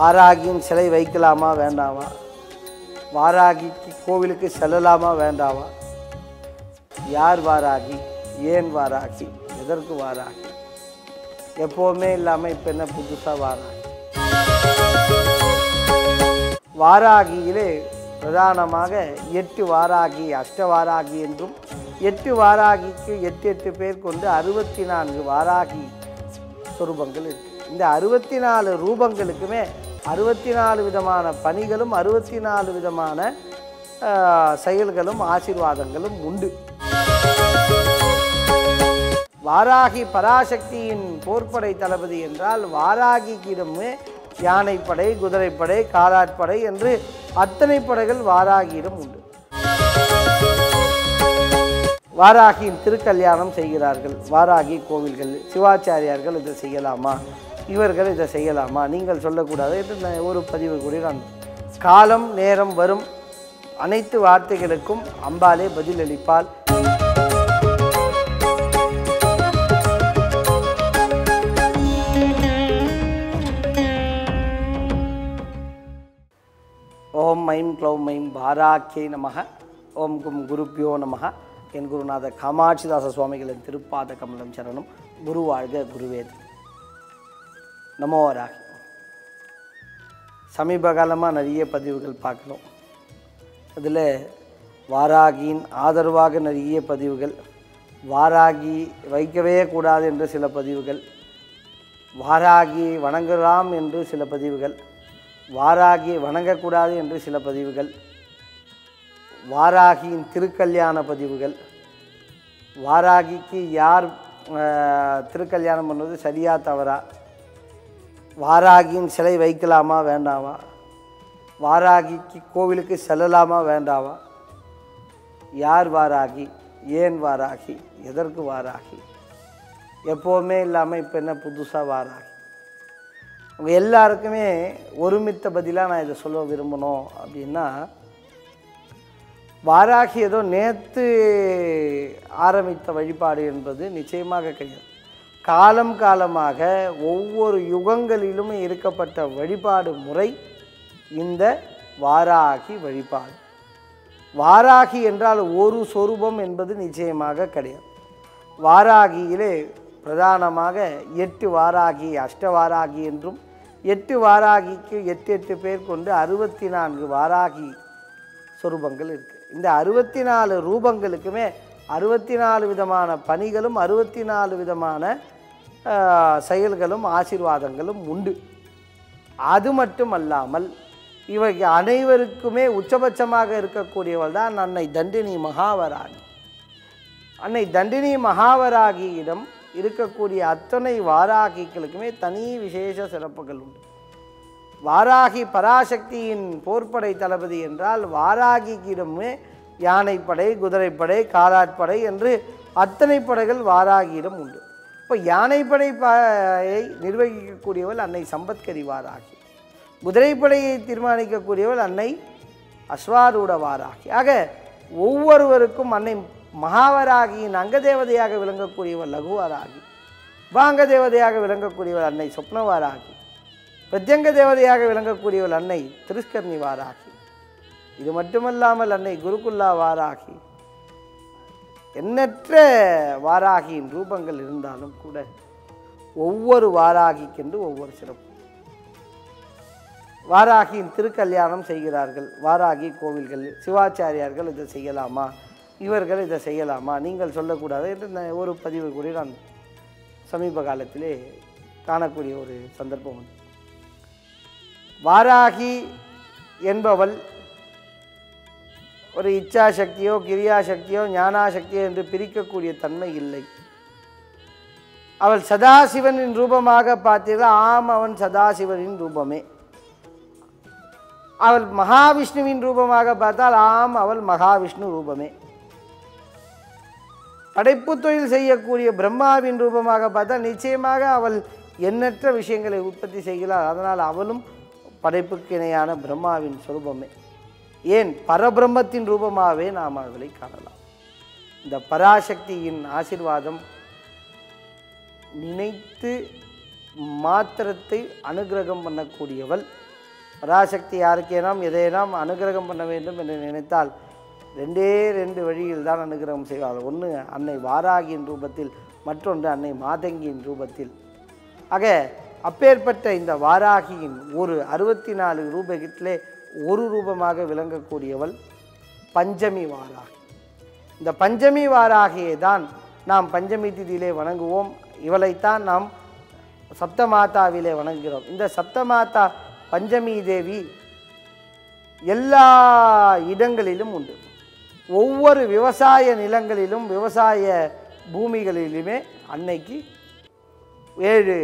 வாராகியின் சிலை வைக்கலாமா வேண்டாமா? வாராகிக்கு கோவிலுக்கு செல்லலாமா வேண்டாமா? யார் வாராகி? ஏன் வாராகி? எதற்கு வாராகி? எப்போவுமே இல்லாமல் இப்போ என்ன புதுசாக வாராகி? வாராகியிலே பிரதானமாக 8 வாராகி, அஷ்டவாராகி என்றும் 8 வாராகிக்கு 8 பேர் கொண்டு 64 வாராகி சொரூபங்கள் இருக்கு. இந்த 64 ரூபங்களுக்குமே 64 விதமான பணிகளும் 64 விதமான செயல்களும் ஆசீர்வாதங்களும் உண்டு. வாராகி பராசக்தியின் போர்ப்படை தளபதி என்றால் வாராகியிடமே யானைப்படை, குதிரைப்படை, காலாட்படை என்று அத்தனை படைகள் வாராகியிடம் உண்டு. வாராகியின் திருக்கல்யாணம் செய்கிறார்கள் வாராகி கோவில்கள். சிவாச்சாரியார்கள் இதை செய்யலாமா, இவர்கள் இதை செய்யலாமா, நீங்கள் சொல்லக்கூடாது என்று ஒரு பதிவு கூட நான் காலம் நேரம் வரும் அனைத்து வார்த்தைகளுக்கும் அம்பாலே பதில் அளிப்பாள். ஓம் ஐம் க்ளௌம் ஐம் வாராக்கியை நமக. ஓம் கும் குருப்பியோ நமக. என் குருநாத காமாட்சிதாச சுவாமிகளின் திருப்பாத கமலம் சரணம். குரு வாழ்க, குருவேத். நமோ வராகி. சமீப காலமாக நிறைய பதிவுகள் பார்க்கணும். அதில் வாராகியின் ஆதரவாக நிறைய பதிவுகள், வாராகி வைக்கவே கூடாது என்று சில பதிவுகள், வாராகியை வணங்கலாம் என்று சில பதிவுகள், வாராகியை வணங்கக்கூடாது என்று சில பதிவுகள், வாராகியின் திருக்கல்யாண பதிவுகள், வாராகிக்கு யார் திருக்கல்யாணம் பண்ணுவது சரியா தவறா, வாராகியின் சிலை வைக்கலாமா வேண்டாமா, வாராகிக்கு கோவிலுக்கு செல்லலாமா வேண்டாமா, யார் வாராகி, ஏன் வாராகி, எதற்கு வாராகி, எப்போவுமே இல்லாமல் இப்போ என்ன புதுசாக வாராகி? அவங்க எல்லாருக்குமே ஒருமித்த பதிலாக நான் இதை சொல்ல விரும்பணும் அப்படின்னா, வாராகி ஏதோ நேற்று ஆரம்பித்த வழிபாடு என்பது நிச்சயமாக கிடையாது. காலம் காலமாக ஒவ்வொரு யுகங்களிலுமே இருக்கப்பட்ட வழிபாடு முறை இந்த வாராகி வழிபாடு. வாராகி என்றால் ஒரு சொரூபம் என்பது நிச்சயமாக கிடையாது. வாராகியிலே பிரதானமாக 8 வாராகி, அஷ்டவாராகி என்றும் 8 வாராகிக்கு 8 பேர் கொண்டு 64 வாராகி சொரூபங்கள் இருக்குது. இந்த 64 ரூபங்களுக்குமே 64 விதமான பணிகளும் 64 விதமான செயல்களும் ஆசீர்வாதங்களும் உண்டு. அது மட்டுமல்லாமல் இவை அனைவருக்குமே உச்சபட்சமாக இருக்கக்கூடியவள் தான் அன்னை தண்டினி மகாவராகி. அன்னை தண்டினி மகாவராகியிடம் இருக்கக்கூடிய அத்தனை வாராகிகளுக்குமே தனி விசேஷ சிறப்புகள் உண்டு. வாராகி பராசக்தியின் போர்ப்படை தளபதி என்றால் வாராகியிடமே யானைப்படை, குதிரைப்படை, காலாட்படை என்று அத்தனை படைகள் வாராகியிடம் உண்டு. இப்போ யானைப்படையை நிர்வகிக்கக்கூடியவள் அன்னை சம்பத்கரி வாராகி, குதிரைப்படையை தீர்மானிக்கக்கூடியவள் அன்னை அஸ்வாரூட வாராகி. ஆக ஒவ்வொருவருக்கும் அன்னை மகாவராகியின் அங்கதேவதையாக விளங்கக்கூடியவள் லகுவாராகி, வாங்க தேவதையாக விளங்கக்கூடியவள் அன்னை சொப்னவாராகி, பிரத்யங்க தேவதையாக விளங்கக்கூடியவள் அன்னை திருஷ்கர்ணி வாராகி. இது மட்டுமல்லாமல் அன்னை குருகுல்லா வாராகி, எண்ணற்ற வாராகியின் ரூபங்கள் இருந்தாலும் கூட ஒவ்வொரு வாராகிக்கென்று ஒவ்வொரு சிறப்பு. வாராகியின் திருக்கல்யாணம் செய்கிறார்கள் வாராகி கோவில்கள். சிவாச்சாரியார்கள் இதை செய்யலாமா, இவர்கள் இதை செய்யலாமா, நீங்கள் சொல்லக்கூடாது என்று ஒரு பதிவு கூட நான் சமீப காலத்திலே காணக்கூடிய ஒரு சந்தர்ப்பம் உண்டு. வாராகி என்பவள் ஒரு இச்சாசக்தியோ கிரியாசக்தியோ ஞானாசக்தியோ என்று பிரிக்கக்கூடிய தன்மை இல்லை. அவள் சதாசிவனின் ரூபமாக பார்த்தீர்கள், ஆம் அவன் சதாசிவனின் ரூபமே. அவள் மகாவிஷ்ணுவின் ரூபமாக பார்த்தால் ஆம் அவள் மகாவிஷ்ணு ரூபமே. படைப்பு தொழில் செய்யக்கூடிய பிரம்மாவின் ரூபமாக பார்த்தால் நிச்சயமாக அவள் எண்ணற்ற விஷயங்களை உற்பத்தி செய்கிறாள். அதனால் அவளும் படைப்புக்கு இணையான பிரம்மாவின் சொரூபமே. ஏன் பரபிரம்மத்தின் ரூபமாகவே நாம் அவளை காணலாம். இந்த பராசக்தியின் ஆசீர்வாதம் நினைத்து மாத்திரத்தை அனுகிரகம் பண்ணக்கூடியவள் பராசக்தி யாருக்கேனாம் எதையேனாம் அனுகிரகம் பண்ண வேண்டும் என்று நினைத்தால் ரெண்டே ரெண்டு வழியில் தான் அனுகிரகம் செய்வார்கள். ஒன்று அன்னை வாராகியின் ரூபத்தில், மற்றொன்று அன்னை மாதங்கியின் ரூபத்தில். ஆக அப்பேற்பட்ட இந்த வாராகியின் ஒரு 64 ரூபத்திலே ஒரு ரூபமாக விளங்கக்கூடியவள் பஞ்சமி வாராகி. இந்த பஞ்சமி வாராகியை தான் நாம் பஞ்சமி திதியிலே வணங்குவோம். இவளைத்தான் நாம் சப்தமாதாவிலே வணங்குகிறோம். இந்த சப்தமாதா பஞ்சமி தேவி எல்லா இடங்களிலும் உண்டு. ஒவ்வொரு விவசாய நிலங்களிலும் விவசாய பூமிகளிலுமே அன்னைக்கு 7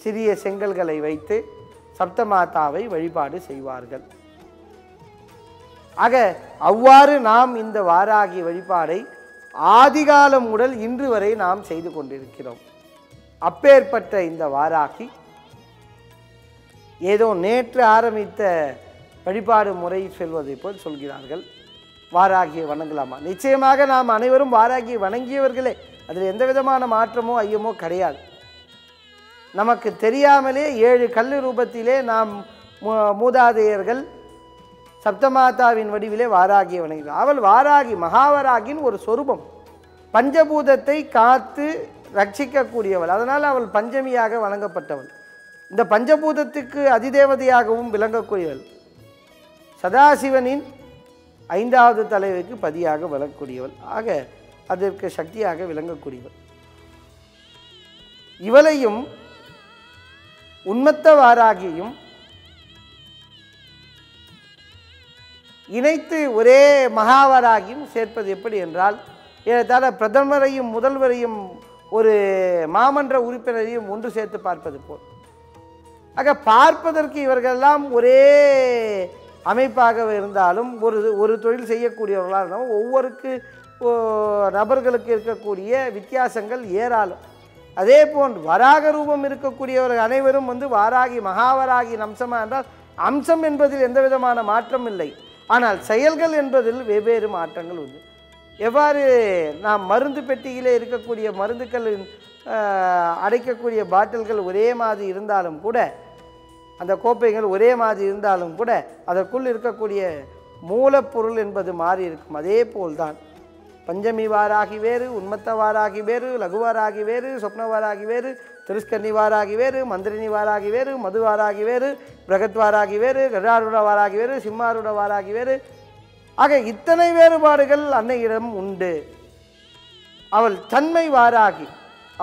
சிறிய செங்கல்களை வைத்து சப்தமாதாவை வழிபாடு செய்வார்கள். ஆக அவ்வாறு நாம் இந்த வாராகி வழிபாடை ஆதிகாலம் முதல் இன்று வரை நாம் செய்து கொண்டிருக்கிறோம். அப்பேற்பட்ட இந்த வாராகி ஏதோ நேற்று ஆரம்பித்த வழிபாடு முறை சொல்வதை போல் சொல்கிறார்கள். வாராகியை வணங்கலாமா? நிச்சயமாக நாம் அனைவரும் வாராகியை வணங்கியவர்களே. அதில் எந்த விதமான மாற்றமோ ஐயமோ கிடையாது. நமக்கு தெரியாமலே 7 கல் ரூபத்திலே நாம் மூதாதையர்கள் சப்தமாதாவின் வடிவிலே வாராகியை வணங்குகிறார். அவள் வாராகி மகாவராகின் ஒரு சொரூபம், பஞ்சபூதத்தை காத்து ரட்சிக்கக்கூடியவள். அதனால் அவள் பஞ்சமியாக வணங்கப்பட்டவள். இந்த பஞ்சபூதத்துக்கு அதிதேவதையாகவும் விளங்கக்கூடியவள். சதாசிவனின் 5வது தலைவிக்கு பதியாக விளங்கக்கூடியவள். ஆக அதற்கு சக்தியாக விளங்கக்கூடியவள். இவளையும் உன்மத்த வாராகியும் இணைத்து ஒரே மகாவராகியும் சேர்ப்பது எப்படி என்றால், ஏறத்தாழ பிரதமரையும் முதல்வரையும் ஒரு மாமன்ற உறுப்பினரையும் ஒன்று சேர்த்து பார்ப்பது போல். ஆக பார்ப்பதற்கு இவர்களெல்லாம் ஒரே அமைப்பாக இருந்தாலும் ஒரு தொழில் செய்யக்கூடியவர்களாக இருந்தாலும் ஒவ்வொருக்கு நபர்களுக்கு இருக்கக்கூடிய வித்தியாசங்கள் ஏராளம். அதே போன்று வராக ரூபம் இருக்கக்கூடியவர்கள் அனைவரும் வாராகி மகாவராகியின் அம்சமாக என்றால் அம்சம் என்பதில் எந்த விதமான மாற்றம் இல்லை. ஆனால் செயல்கள் என்பதில் வெவ்வேறு மாற்றங்கள் உண்டு. எவ்வாறு நாம் மருந்து பெட்டியிலே இருக்கக்கூடிய மருந்துக்களின் அடைக்கக்கூடிய பாட்டில்கள் ஒரே மாதிரி இருந்தாலும் கூட, அந்த கோப்பைகள் ஒரே மாதிரி இருந்தாலும் கூட அதற்குள் இருக்கக்கூடிய மூலப்பொருள் என்பது மாறி இருக்கும். அதே போல்தான் பஞ்சமி வாராகி வேறு, உன்மத்த வாராகி வேறு, லகுவாராகி வேறு, சொப்னவாராகி வேறு, திருஷ்கர்ணி வாராகி வேறு, மந்திரினி வாராகி வேறு, மதுவாராகி வேறு, பிரகத்வாராகி வேறு, கஜாருட வாராகி வேறு, சிம்மாருட வாராகி வேறு. ஆக இத்தனை வேறுபாடுகள் அன்னையிடம் உண்டு. அவள் தன்மை வாராகி,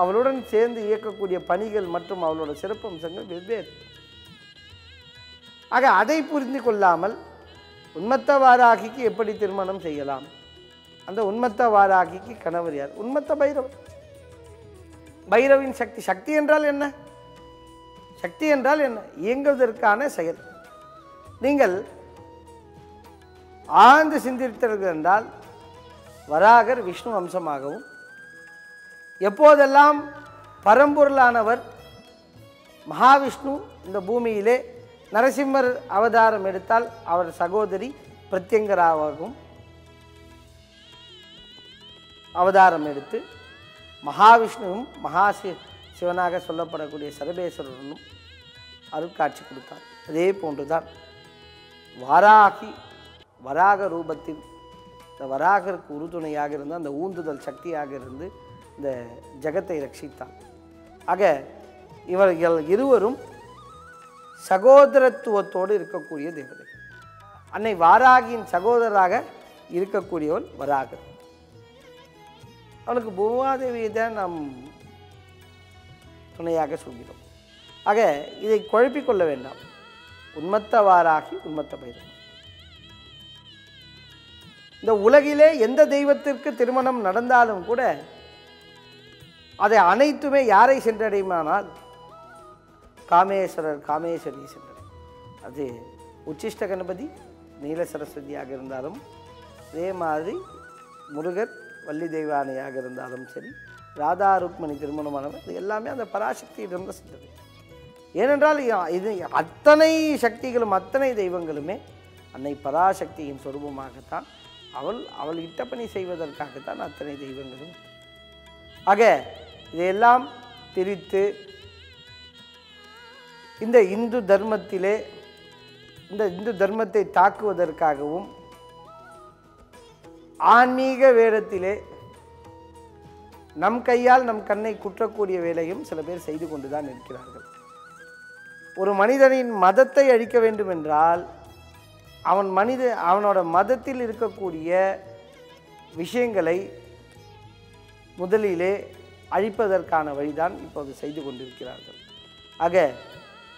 அவளுடன் சேர்ந்து இயக்கக்கூடிய பணிகள் மற்றும் அவளோட சிறப்பம்சங்கள் வெவ்வேறு. ஆக அதை புரிந்து கொள்ளாமல் உன்மத்த வாராகிக்கு எப்படி திருமணம் செய்யலாம்? அந்த உன்மத்த வாராகிக்கு கணவர் யார்? உன்மத்த பைரவர். பைரவின் சக்தி. சக்தி என்றால் என்ன? சக்தி என்றால் என்ன? இயங்குவதற்கான செயல். நீங்கள் ஆழ்ந்து சிந்தித்தீர்கள் என்றால் வராகர் விஷ்ணு அம்சமாகவும், எப்போதெல்லாம் பரம்பொருளானவர் மகாவிஷ்ணு இந்த பூமியிலே நரசிம்மர் அவதாரம் எடுத்தால் அவர் சகோதரி பிரத்யங்கராவாகவும் அவதாரம் எடுத்து மகாவிஷ்ணுவும் சிவனாக சொல்லப்படக்கூடிய சர்வேஸ்வரனும் அருட்காட்சி கொடுத்தார். அதே போன்றுதான் வாராகி வராக ரூபத்தில் இந்த வராகருக்கு உறுதுணையாக இருந்து அந்த ஊந்துதல் சக்தியாக இருந்து இந்த ஜகத்தை ரட்சித்தார். ஆக இவர்கள் இருவரும் சகோதரத்துவத்தோடு இருக்கக்கூடிய தேவதை. அன்னை வாராகியின் சகோதரராக இருக்கக்கூடியவள் வராகர். அவளுக்கு பூமாதேவியை தான் நாம் துணையாக சொல்கிறோம். ஆக இதை குழப்பிக்கொள்ள வேண்டாம். உன்மத்த வாராகி, உன்மத்த பைரவர். இந்த உலகிலே எந்த தெய்வத்திற்கு திருமணம் நடந்தாலும் கூட அதை அனைத்துமே யாரை சென்றடையுமானால் காமேஸ்வரர் காமேஸ்வரி சென்றடையும். அது உச்சிஷ்ட கணபதி நீல சரஸ்வதியாக இருந்தாலும், அதே மாதிரி முருகர் வள்ளி தெய்வானையாக இருந்தாலும் சரி, ராதா ருக்மணி திருமணமானவர், இது எல்லாமே அந்த பராசக்தியிடம் தான் சென்றது. ஏனென்றால் இது அத்தனை சக்திகளும் அத்தனை தெய்வங்களுமே அன்னை பராசக்தியின் சொரூபமாகத்தான், அவள் இட்டப்பணி செய்வதற்காகத்தான் அத்தனை தெய்வங்களும். ஆக இதையெல்லாம் பிரித்து இந்த இந்து தர்மத்திலே இந்த இந்து தர்மத்தை தாக்குவதற்காகவும் ஆன்மீக வேடத்திலே நம் கையால் நம் கண்ணை குற்றக்கூடிய வேலையும் சில பேர் செய்து கொண்டுதான் இருக்கிறார்கள். ஒரு மனிதனின் மதத்தை அழிக்க வேண்டும் என்றால் அவனோட மதத்தில் இருக்கக்கூடிய விஷயங்களை முதலிலே அழிப்பதற்கான வழிதான் இப்போது செய்து கொண்டிருக்கிறார்கள். ஆக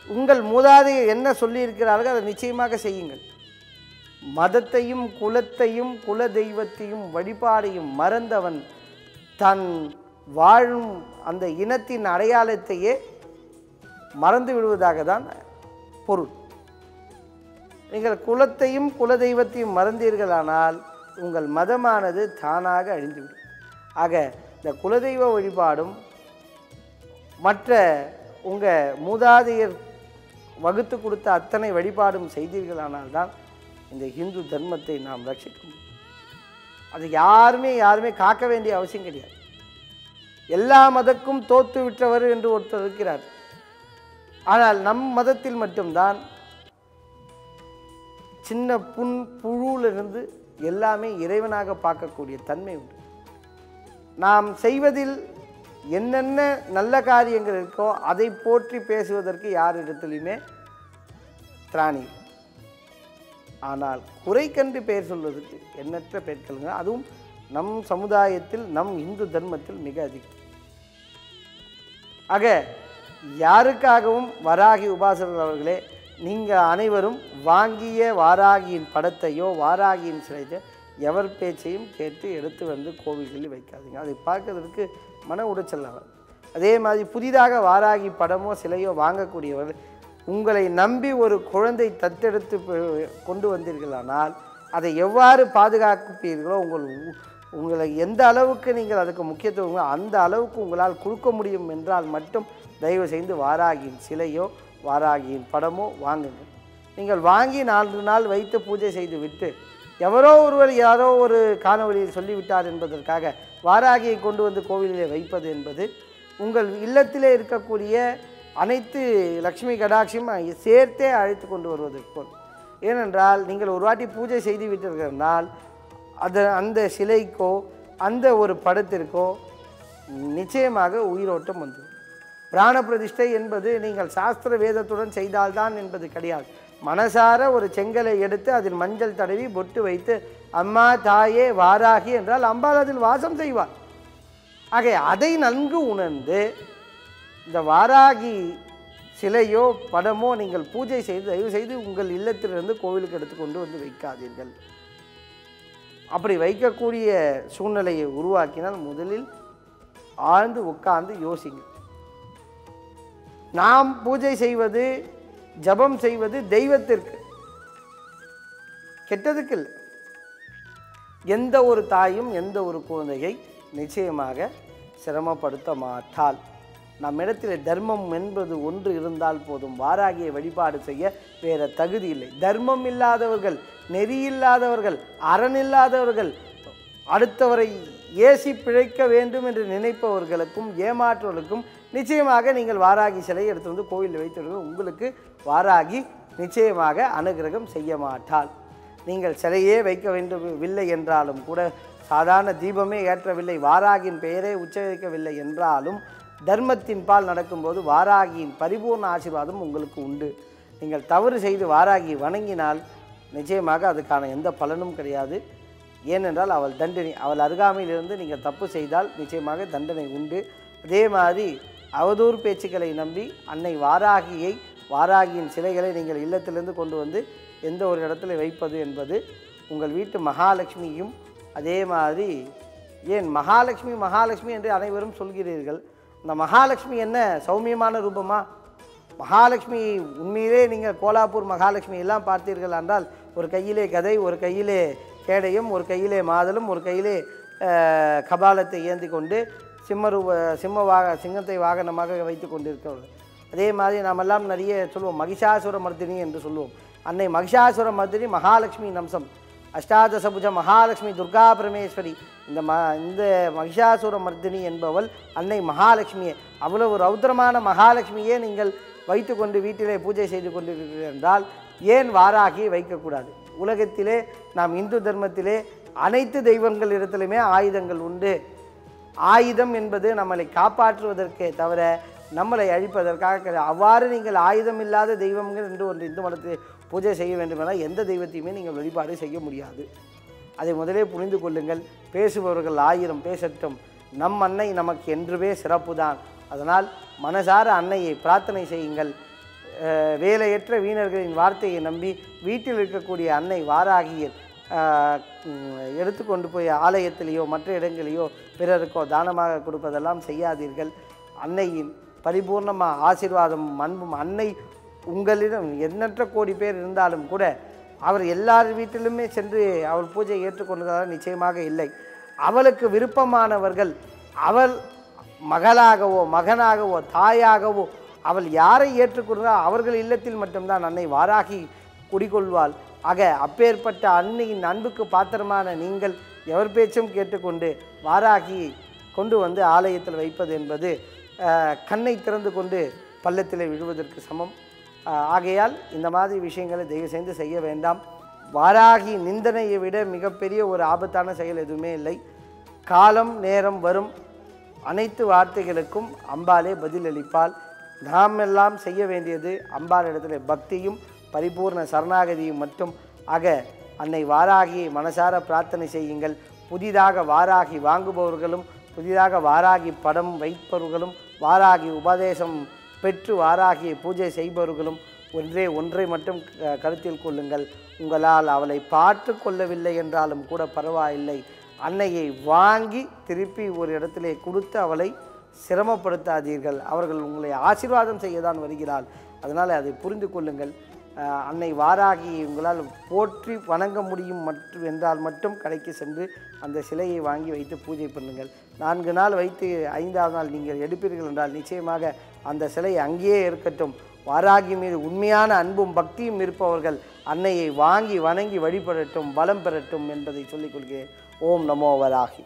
உங்கள் மூதாதையர் என்ன சொல்லியிருக்கிறார்கள் அதை நிச்சயமாக செய்யுங்கள். மதத்தையும் குலத்தையும் குல தெய்வத்தையும் வழிபாடையும் மறந்தவன் தன் வாழும் அந்த இனத்தின் அடையாளத்தையே மறந்து விடுவதாக தான் பொருள். நீங்கள் குலத்தையும் குல தெய்வத்தையும் மறந்தீர்களானால் உங்கள் மதமானது தானாக அழிந்துவிடும். ஆக இந்த குலதெய்வ வழிபாடும் மற்ற உங்கள் மூதாதையர் வகுத்து கொடுத்த அத்தனை வழிபாடும் செய்தீர்களானால் தான் இந்த இந்து தர்மத்தை நாம் ரட்சிக்க முடியும். அது யாருமே காக்க வேண்டிய அவசியம் கிடையாது. எல்லா மதக்கும் தோத்து விட்டவர் என்று ஒருத்தர் இருக்கிறார். ஆனால் நம் மதத்தில் மட்டும்தான் சின்ன புழுவிலிருந்து எல்லாமே இறைவனாக பார்க்கக்கூடிய தன்மை உண்டு. நாம் செய்வதில் என்னென்ன நல்ல காரியங்கள் இருக்கோ அதை போற்றி பேசுவதற்கு யாரிடத்திலுமே திராணி. ஆனால் குறை கண்டு பெயர் சொல்வதற்கு எண்ணற்ற பேர்களுங்க, அதுவும் நம் சமுதாயத்தில் நம் இந்து தர்மத்தில் மிக அதிகம். ஆக யாருக்காகவும் வராகி உபாசகர்கள் அவர்களே, நீங்கள் அனைவரும் வாங்கிய வாராகியின் படத்தையோ வாராகியின் சிலையோ எவர் பேச்சையும் கேட்டு எடுத்து வந்து கோவில்களில் வைக்காதீங்க. அதை பார்க்கறதுக்கு மன உடைச்சல் ஆகும். அதே மாதிரி புதிதாக வாராகி படமோ சிலையோ வாங்கக்கூடியவர்கள் உங்களை நம்பி ஒரு குழந்தை தத்தெடுத்து கொண்டு வந்தீர்களானால் அதை எவ்வாறு பாதுகாப்பீர்களோ உங்களை எந்த அளவுக்கு நீங்கள் அதுக்கு முக்கியத்துவம் அந்த அளவுக்கு உங்களால் கொடுக்க முடியும் என்றால் மட்டும் தயவு செய்து வாராகியின் சிலையோ வாராகியின் படமோ வாங்குங்க. நீங்கள் வாங்கி 4 நாள் வைத்து பூஜை செய்து விட்டு எவரோ ஒருவர் யாரோ ஒரு காணொலியில் சொல்லிவிட்டார் என்பதற்காக வாராகியை கொண்டு வந்து கோவிலிலே வைப்பது என்பது உங்கள் இல்லத்திலே இருக்கக்கூடிய அனைத்து லக்ஷ்மி கடாட்சியும் சேர்த்தே அழைத்து கொண்டு வருவதற்கு போல். ஏனென்றால் நீங்கள் ஒரு வாட்டி பூஜை செய்து விட்டீர்களால் அந்த சிலைக்கோ அந்த ஒரு படத்திற்கோ நிச்சயமாக உயிரோட்டம் வந்துடும். பிராண பிரதிஷ்டை என்பது நீங்கள் சாஸ்திர வேதத்துடன் செய்தால்தான் என்பது கிடையாது. மனசார ஒரு செங்கலை எடுத்து அதில் மஞ்சள் தடவி பொட்டு வைத்து அம்மா தாயே வாராகி என்றால் அம்பாள் அதில் வாசம் செய்வார். ஆக அதை நன்கு உணர்ந்து இந்த வாராகி சிலையோ படமோ நீங்கள் பூஜை செய்து தயவு செய்து உங்கள் இல்லத்திலிருந்து கோவிலுக்கு எடுத்துக்கொண்டு வந்து வைக்காதீர்கள். அப்படி வைக்கக்கூடிய சூழ்நிலையை உருவாக்கினால் முதலில் ஆழ்ந்து உட்கார்ந்து யோசிங்க. நாம் பூஜை செய்வது ஜபம் செய்வது தெய்வத்திற்கு, கெட்டதுக்கு இல்லை. எந்த ஒரு தாயும் எந்த ஒரு குழந்தையை நிச்சயமாக சிரமப்படுத்த மாட்டாள். நம்மிடத்தில் தர்மம் என்பது ஒன்று இருந்தால் போதும். வாராகியை வழிபாடு செய்ய வேற தகுதி இல்லை. தர்மம் இல்லாதவர்கள், நெறி இல்லாதவர்கள், அறனில்லாதவர்கள், அடுத்தவரை ஏசி பிழைக்க வேண்டும் என்று நினைப்பவர்களுக்கும் ஏமாற்றுவர்களுக்கும் நிச்சயமாக நீங்கள் வாராகி சிலையை எடுத்து வந்து கோவிலில் வைத்தவர்கள் உங்களுக்கு வாராகி நிச்சயமாக அனுகிரகம் செய்ய மாட்டாள். நீங்கள் சிலையே வைக்க வேண்டுமில்லை என்றாலும் கூட, சாதாரண தீபமே ஏற்றவில்லை, வாராகியின் பெயரே உச்சரிக்கவில்லை என்றாலும் தர்மத்தின் பால் நடக்கும்போது வாராகியின் பரிபூர்ண ஆசீர்வாதம் உங்களுக்கு உண்டு. நீங்கள் தவறு செய்து வாராகி வணங்கினால் நிச்சயமாக அதுக்கான எந்த பலனும் கிடையாது. ஏனென்றால் அவள் தண்டனை, அவள் அருகாமையிலிருந்து நீங்கள் தப்பு செய்தால் நிச்சயமாக தண்டனை உண்டு. அதே மாதிரி அவதூறு பேச்சுக்களை நம்பி அன்னை வாராகியின் சிலைகளை நீங்கள் இல்லத்திலிருந்து கொண்டு வந்து எந்த ஒரு இடத்துல வைப்பது என்பது உங்கள் வீட்டு மகாலட்சுமியும், அதே மாதிரி ஏன் மகாலட்சுமி என்று அனைவரும் சொல்கிறீர்கள். அந்த மகாலட்சுமி என்ன சௌமியமான ரூபமா? மகாலட்சுமி உண்மையிலே நீங்கள் கோலாப்பூர் மகாலட்சுமி எல்லாம் பார்த்தீர்கள் என்றால் ஒரு கையிலே கதை, ஒரு கையிலே கேடயம், ஒரு கையிலே மாதலும், ஒரு கையிலே கபாலத்தை ஏந்தி கொண்டு சிங்கத்தை வாகனமாக வைத்து கொண்டிருக்கிறவர்கள். அதே மாதிரி நாமெல்லாம் நிறைய சொல்லுவோம், மகிஷாசுர மர்தினி என்று சொல்லுவோம். அன்னை மகிஷாசுர மர்தினி மகாலட்சுமி அம்சம். அஷ்டாதசபுஜ மகாலட்சுமி துர்கா பரமேஸ்வரி. இந்த மகிஷாசுர மர்தினி என்பவள் அன்னை மகாலட்சுமியே. அவ்வளவு ரௌத்ரமான மகாலட்சுமியே நீங்கள் வைத்துக்கொண்டு வீட்டிலே பூஜை செய்து கொண்டிருக்கிறீர்கள் என்றால் ஏன் வாராகியை வைக்கக்கூடாது? உலகத்திலே நாம் இந்து தர்மத்திலே அனைத்து தெய்வங்கள் இடத்திலுமே ஆயுதங்கள் உண்டு. ஆயுதம் என்பது நம்மளை காப்பாற்றுவதற்கே தவிர நம்மளை அழிப்பதற்காக கிடையாது. அவ்வாறு நீங்கள் ஆயுதம் இல்லாத தெய்வங்கள் என்று ஒன்று இந்து மதத்தில் பூஜை செய்ய வேண்டுமென்றால் எந்த தெய்வத்தையுமே நீங்கள் வழிபாடு செய்ய முடியாது. அதை முதலே புரிந்து கொள்ளுங்கள். பேசுபவர்கள் 1000 பேசட்டும், நம் அன்னை நமக்கு என்றுமே சிறப்பு தான். அதனால் மனசார அன்னையை பிரார்த்தனை செய்யுங்கள். வேலையற்ற வீணர்களின் வார்த்தையை நம்பி வீட்டில் இருக்கக்கூடிய அன்னை வாராகியை எடுத்துக்கொண்டு போய் ஆலயத்திலேயோ மற்ற இடங்களிலேயோ பிறருக்கோ தானமாக கொடுப்பதெல்லாம் செய்யாதீர்கள். அன்னையின் பரிபூர்ணமாக ஆசீர்வாதம் அன்பும், அன்னை உங்களிடம் எண்ணற்ற கோடி பேர் இருந்தாலும் கூட அவர் எல்லார் வீட்டிலுமே சென்று அவள் பூஜையை ஏற்றுக்கொண்டதாக நிச்சயமாக இல்லை. அவளுக்கு விருப்பமானவர்கள், அவள் மகளாகவோ மகனாகவோ தாயாகவோ அவள் யாரை ஏற்றுக்கொண்டால் அவர்கள் இல்லத்தில் மட்டும்தான் அன்னை வாராகி குடிகொள்வாள். ஆக அப்பேற்பட்ட அன்னையின் அன்புக்கு பாத்திரமான நீங்கள் எவர் பேச்சும் கேட்டுக்கொண்டு வாராகியை கொண்டு வந்து ஆலயத்தில் வைப்பது என்பது கண்ணை திறந்து கொண்டு பள்ளத்திலே விழுவதற்கு சமம். ஆகையால் இந்த மாதிரி விஷயங்களை தயவு செய்து செய்ய வேண்டாம். வாராகி நிந்தனையை விட மிகப்பெரிய ஒரு ஆபத்தான செயல் எதுவுமே இல்லை. காலம் நேரம் வரும், அனைத்து வார்த்தைகளுக்கும் அம்பாளே பதிலளிப்பாள். நாம் எல்லாம் செய்ய வேண்டியது அம்பாளிடத்தில் பக்தியும் பரிபூர்ண சரணாகதியும் மட்டும். ஆக அன்னை வாராகியை மனசார பிரார்த்தனை செய்யுங்கள். புதிதாக வாராகி வாங்குபவர்களும் புதிதாக வாராகி படம் வைப்பவர்களும் வாராகி உபதேசம் பெற்று வாராகியை பூஜை செய்பவர்களும் ஒன்றை மட்டும் கருத்தில் கொள்ளுங்கள். உங்களால் அவளை பார்த்து கொள்ளவில்லை என்றாலும் கூட பரவாயில்லை, அன்னையை வாங்கி திருப்பி ஒரு இடத்திலே கொடுத்து அவளை சிரமப்படுத்தாதீர்கள். அவர்கள் உங்களை ஆசீர்வாதம் செய்ய தான் வருகிறாள். அதனால் அதை புரிந்து கொள்ளுங்கள். அன்னை வாராகியை உங்களால் போற்றி வணங்க முடியும் என்றால் மட்டும் கடைக்கு சென்று அந்த சிலையை வாங்கி வைத்து பூஜை பண்ணுங்கள். 4 நாள் வைத்து 5ஆவது நாள் நீங்கள் எடுப்பீர்கள் என்றால் நிச்சயமாக அந்த சிலை அங்கேயே இருக்கட்டும். வாராகி மீது உண்மையான அன்பும் பக்தியும் இருப்பவர்கள் அன்னையை வாங்கி வணங்கி வழிபடட்டும், பலம் பெறட்டும் என்பதை சொல்லிக் கொள்கிறேன். ஓம் நமோ வராகி.